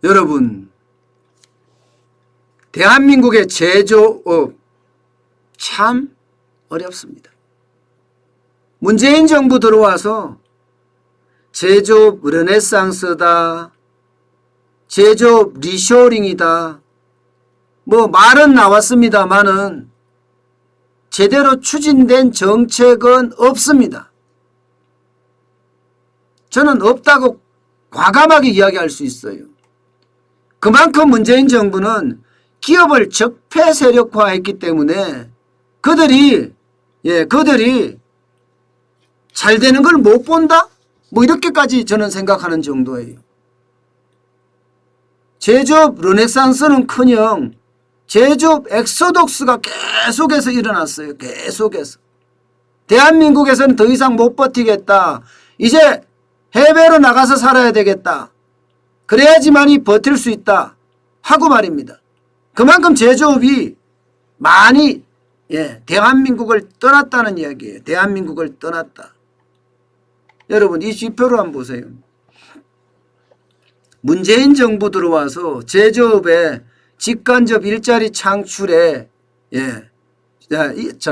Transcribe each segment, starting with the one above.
여러분, 대한민국의 제조업 참 어렵습니다. 문재인 정부 들어와서 제조업 르네상스다, 제조업 리쇼링이다, 뭐 말은 나왔습니다마는 제대로 추진된 정책은 없습니다. 저는 없다고 과감하게 이야기할 수 있어요. 그만큼 문재인 정부는 기업을 적폐 세력화했기 때문에 그들이 잘 되는 걸 못 본다? 뭐 이렇게까지 저는 생각하는 정도예요. 제조업 르네상스는커녕 제조업 엑소독스가 계속해서 일어났어요. 계속해서. 대한민국에서는 더 이상 못 버티겠다. 이제 해외로 나가서 살아야 되겠다. 그래야지만이 버틸 수 있다 하고 말입니다. 그만큼 제조업이 많이 대한민국을 떠났다는 이야기예요. 대한민국을 떠났다. 여러분, 이 지표로 한번 보세요. 문재인 정부 들어와서 제조업의 직간접 일자리 창출에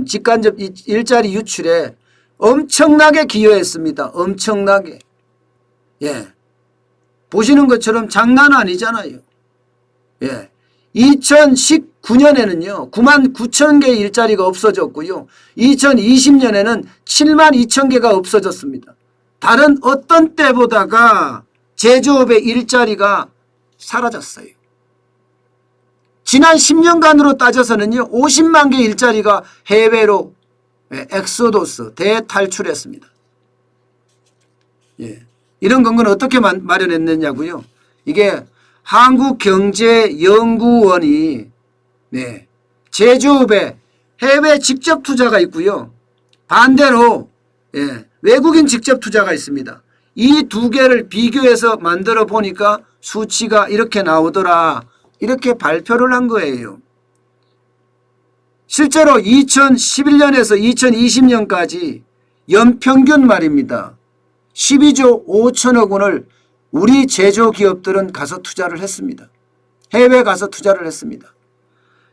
직간접 일자리 유출에 엄청나게 기여했습니다. 엄청나게. 보시는 것처럼 장난 아니잖아요. 2019년에는요 99,000개의 일자리가 없어졌고요. 2020년에는 72,000개가 없어졌습니다. 다른 어떤 때보다가 제조업의 일자리가 사라졌어요. 지난 10년간으로 따져서는요 50만 개 일자리가 해외로 엑소도스 대탈출했습니다. 이런 건건 어떻게 마련했느냐고요. 이게 한국경제연구원이 제조업에 해외 직접 투자가 있고요. 반대로 외국인 직접 투자가 있습니다. 이 두 개를 비교해서 만들어 보니까 수치가 이렇게 나오더라. 이렇게 발표를 한 거예요. 실제로 2011년에서 2020년까지 연평균 말입니다. 12조 5천억 원을 우리 제조기업들은 가서 투자를 했습니다. 해외 가서 투자를 했습니다.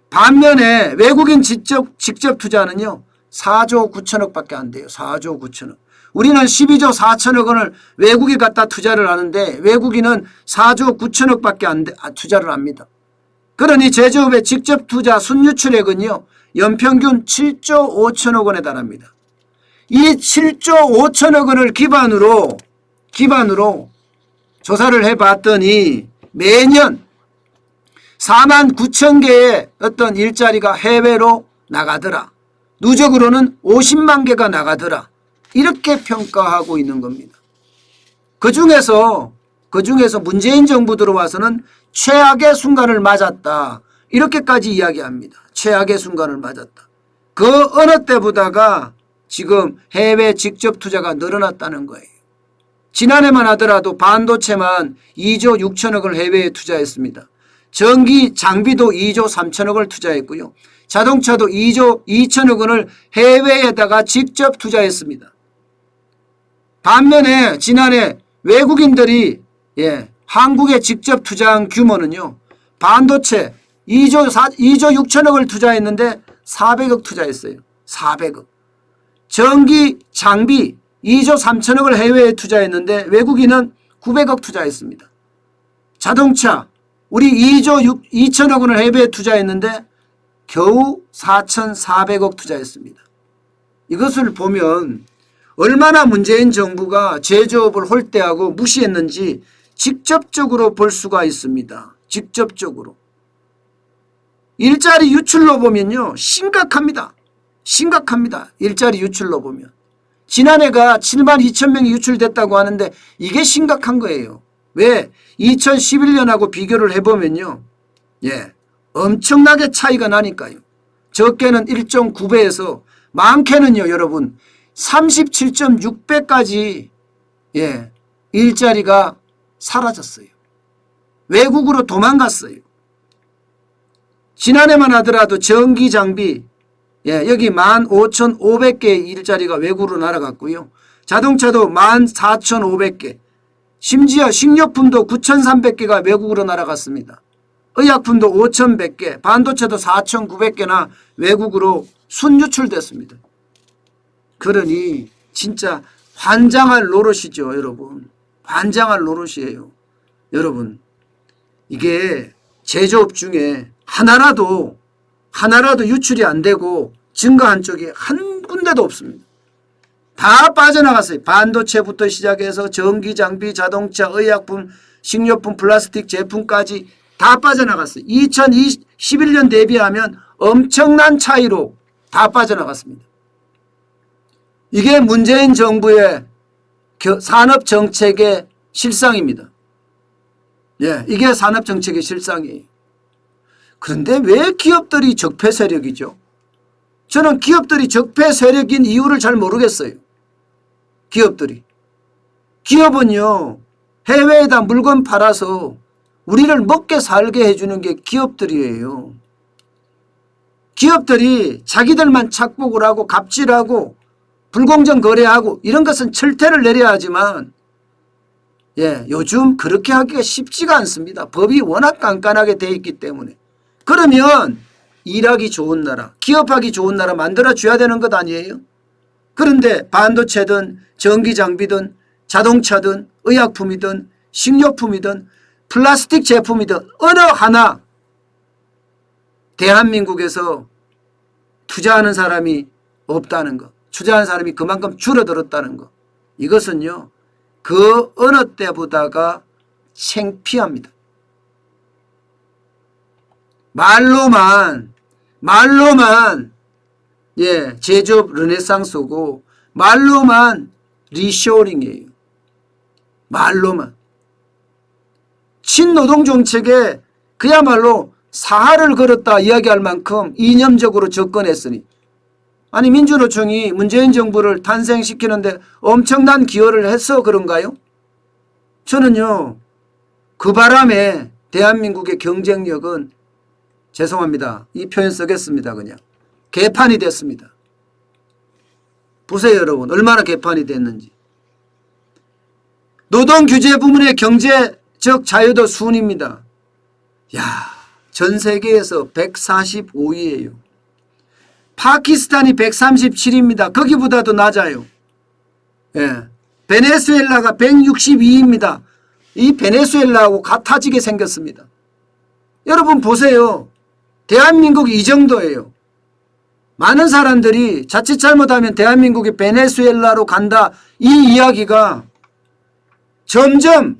반면에 외국인 직접 투자는요 4조 9천억 밖에 안 돼요. 4조 9천억. 우리는 12조 4천억 원을 외국에 갖다 투자를 하는데 외국인은 4조 9천억 밖에 투자를 합니다. 그러니 제조업의 직접 투자 순유출액은요 연평균 7조 5천억 원에 달합니다. 이 7조 5천억 원을 기반으로 조사를 해봤더니 매년 4만 9천 개의 어떤 일자리가 해외로 나가더라. 누적으로는 50만 개가 나가더라. 이렇게 평가하고 있는 겁니다. 그중에서 문재인 정부 들어와서는 최악의 순간을 맞았다. 이렇게까지 이야기합니다. 최악의 순간을 맞았다. 그 어느 때보다가 지금 해외 직접 투자가 늘어났다는 거예요. 지난해만 하더라도 반도체만 2조 6천억을 해외에 투자했습니다. 전기 장비도 2조 3천억을 투자했고요. 자동차도 2조 2천억 원을 해외에다가 직접 투자했습니다. 반면에 지난해 외국인들이 한국에 직접 투자한 규모는요. 반도체 2조 6천억을 투자했는데 400억 투자했어요. 400억. 전기 장비 2조 3천억을 해외에 투자했는데 외국인은 900억 투자했습니다. 자동차 우리 2조 2천억 원을 해외에 투자했는데 겨우 4,400억 투자했습니다. 이것을 보면 얼마나 문재인 정부가 제조업을 홀대하고 무시했는지 직접적으로 볼 수가 있습니다. 직접적으로. 일자리 유출로 보면요. 심각합니다. 일자리 유출로 보면. 지난해가 7만 2천 명이 유출됐다고 하는데 이게 심각한 거예요. 왜? 2011년하고 비교를 해보면요. 엄청나게 차이가 나니까요. 적게는 1.9배에서 많게는요. 여러분 37.6배까지 일자리가 사라졌어요. 외국으로 도망갔어요. 지난해만 하더라도 전기장비 여기 15,500개의 일자리가 외국으로 날아갔고요. 자동차도 14,500개, 심지어 식료품도 9,300개가 외국으로 날아갔습니다. 의약품도 5,100개, 반도체도 4,900개나 외국으로 순유출됐습니다. 그러니 진짜 환장할 노릇이죠, 여러분. 환장할 노릇이에요. 여러분, 이게 제조업 중에 하나라도 유출이 안 되고 증가한 쪽이 한 군데도 없습니다. 다 빠져나갔어요. 반도체부터 시작해서 전기, 장비, 자동차, 의약품, 식료품, 플라스틱 제품까지 다 빠져나갔어요. 2011년 대비하면 엄청난 차이로 다 빠져나갔습니다. 이게 문재인 정부의 산업정책의 실상입니다. 예, 이게 산업정책의 실상이에요. 그런데 왜 기업들이 적폐 세력이죠? 저는 기업들이 적폐 세력인 이유를 잘 모르겠어요. 기업은요, 해외에다 물건 팔아서 우리를 먹게 살게 해주는 게 기업들이에요. 기업들이 자기들만 착복을 하고 갑질하고 불공정 거래하고 이런 것은 철퇴를 내려야 하지만, 예, 요즘 그렇게 하기가 쉽지가 않습니다. 법이 워낙 깐깐하게 돼 있기 때문에. 그러면 일하기 좋은 나라, 기업하기 좋은 나라 만들어줘야 되는 것 아니에요? 그런데 반도체든 전기장비든 자동차든 의약품이든 식료품이든 플라스틱 제품이든 어느 하나 대한민국에서 투자하는 사람이 없다는 것, 투자하는 사람이 그만큼 줄어들었다는 것, 이것은요 그 어느 때보다가 창피합니다. 말로만 예, 제조업 르네상스고 말로만 리쇼링이에요. 말로만. 친노동 정책에 그야말로 사활을 걸었다 이야기할 만큼 이념적으로 접근했으니, 아니 민주노총이 문재인 정부를 탄생시키는데 엄청난 기여를 해서 그런가요? 저는요 그 바람에 대한민국의 경쟁력은, 죄송합니다, 이 표현 쓰겠습니다, 그냥 개판이 됐습니다. 보세요 여러분, 얼마나 개판이 됐는지. 노동규제 부문의 경제적 자유도 순위입니다. 야, 전 세계에서 145위예요. 파키스탄이 137위입니다. 거기보다도 낮아요. 예. 베네수엘라가 162위입니다. 이 베네수엘라하고 같아지게 생겼습니다. 여러분 보세요. 대한민국이 이 정도예요. 많은 사람들이 자칫 잘못하면 대한민국이 베네수엘라로 간다, 이 이야기가 점점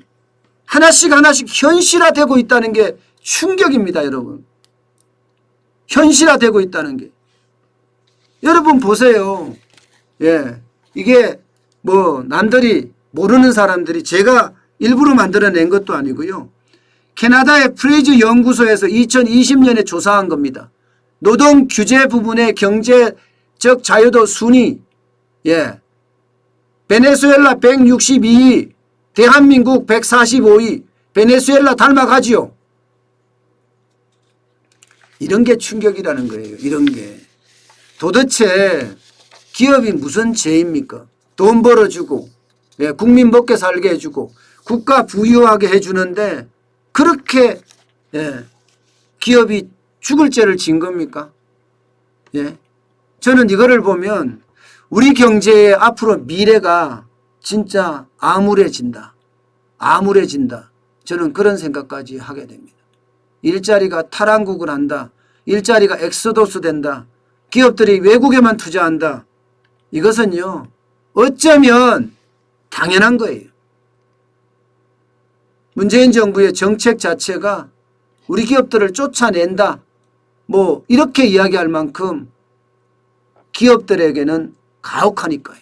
하나씩 현실화되고 있다는 게 충격입니다. 여러분, 현실화되고 있다는 게. 여러분 보세요. 예, 이게 뭐 남들이 모르는 사람들이 제가 일부러 만들어낸 것도 아니고요. 캐나다의 프레이즈 연구소에서 2020년에 조사한 겁니다. 노동 규제 부분의 경제적 자유도 순위, 예, 베네수엘라 162위, 대한민국 145위, 베네수엘라 닮아가지요. 이런 게 충격이라는 거예요. 이런 게. 도대체 기업이 무슨 죄입니까? 돈 벌어주고, 예, 국민 먹게 살게 해주고 국가 부유하게 해주는데 그렇게, 예, 기업이 죽을 죄를 진 겁니까? 예, 저는 이거를 보면 우리 경제의 앞으로 미래가 진짜 암울해진다. 저는 그런 생각까지 하게 됩니다. 일자리가 탈환국을 한다. 일자리가 엑소도스 된다. 기업들이 외국에만 투자한다. 이것은요 어쩌면 당연한 거예요. 문재인 정부의 정책 자체가 우리 기업들을 쫓아낸다, 뭐 이렇게 이야기할 만큼 기업들에게는 가혹하니까요.